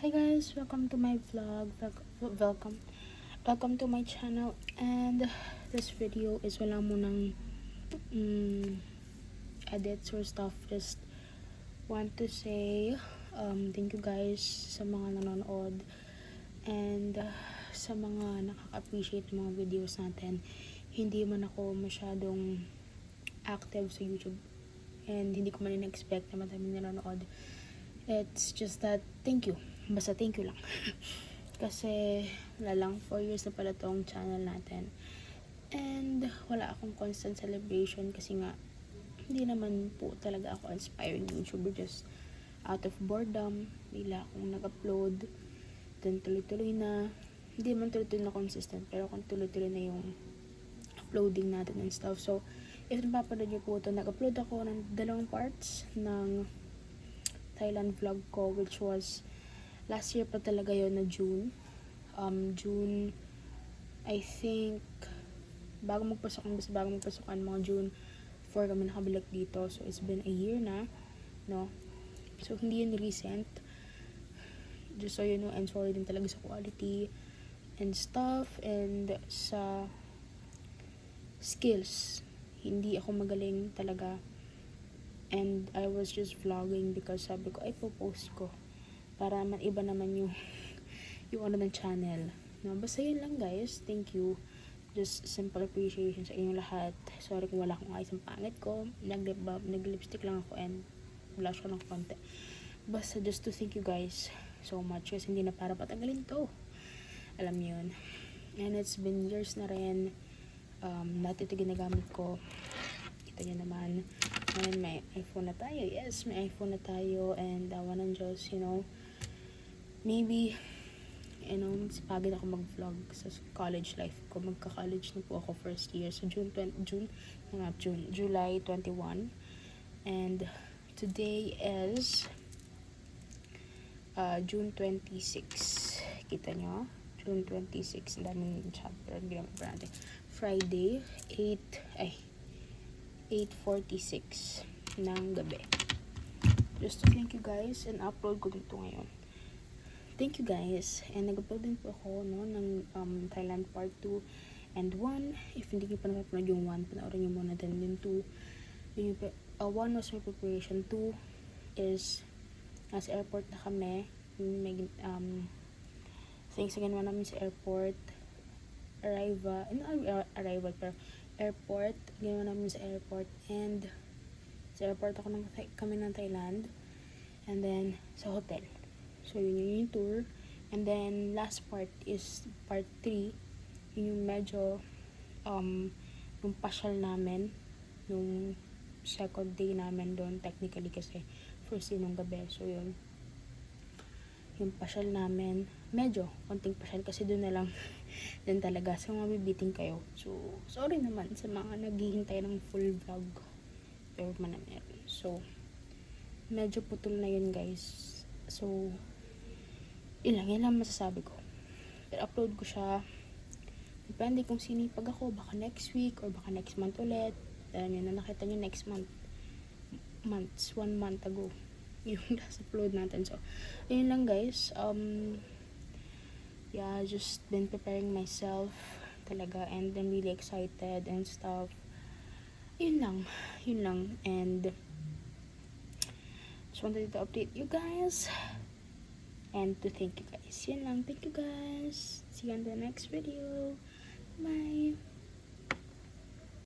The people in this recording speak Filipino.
Hi guys, welcome to my vlog. Welcome to my channel. And this video is wala mo ng edits or stuff. Just want to say thank you guys sa mga nanonood and sa mga nakaka-appreciate ng mga videos natin. Hindi man ako masyadong active sa YouTube and hindi ko man in-expect na madaming nanonood. It's just that thank you. Basta thank you lang. Kasi wala lang 4 years na pala tong channel natin. And wala akong constant celebration kasi nga hindi naman po talaga ako inspiring YouTuber, just out of boredom bigla akong nag-upload, then tuloy-tuloy na, hindi man tuloy-tuloy na consistent, pero kung tuloy-tuloy na yung uploading natin and stuff. So if napapanood niyo po ito, nag-upload ako ng 2 parts ng Thailand vlog ko, which was last year pa talaga yon na June. June, I think, bago magpasokan, mga June 4 kami nakabalik dito. So, it's been a year na, no? So, hindi yun recent. Just so you know, and sorry din talaga sa quality and stuff, and sa skills. Hindi ako magaling talaga. And I was just vlogging because sabi ko, ay, post ko. Para man iba naman yung ano ng channel. No, basta yun lang guys. Thank you. Just simple appreciation sa inyong lahat. Sorry kung wala akong ayos ang pangit ko. Nag-lipstick lang ako and blush ko ng konti. Basta just to thank you guys so much. Kasi hindi na para patagalin to. Alam yun. And it's been years na rin. Dati ito ginagamit ko. Kita nyo naman. And may iPhone na tayo. Yes, may iPhone na tayo. And awan ng Diyos, you know, maybe, you know, pagod ako mag-vlog sa college life ko. Magka-college na po ako first year. So, July 21. And today is June 26. Kita nyo? June 26. Ang daming chapter. Friday, 8:46 ng gabi. Just to thank you guys, and upload ko dito ngayon. Thank you guys. And nag-upload din po ako ng Thailand part 2 and 1. If hindi nyo pa napapanood yung 1, panoorin nyo muna. Then yung 2, 1 was my preparation. 2 is nasa airport na kami. Things again namin sa airport. Airport. Ginawa namin sa airport. And sa airport kami ng Thailand. And then sa hotel. So, yun yung tour. And then, last part is part 3. Yun yung medyo, yung pasyal namin, yung second day namin doon, technically kasi first day nung gabi. So, yun. Yung pasyal namin, medyo, konting pasyal kasi doon na lang, doon talaga. So, mabibiting kayo. So, sorry naman sa mga naghihintay ng full vlog. Pero man na meron. So, medyo putol na yun, guys. So, yun lang masasabi ko. Pero upload ko siya. Depende kung sinipag ako. Baka next week or baka next month ulit. Alam nyo na, nakita nyo next month. 1 month ago. Yung last upload natin. So, yun lang guys. Yeah, just been preparing myself talaga. And I'm really excited and stuff. Yun lang. And just wanted to update you guys. And to thank you guys. Yun lang. Thank you guys. See you on the next video.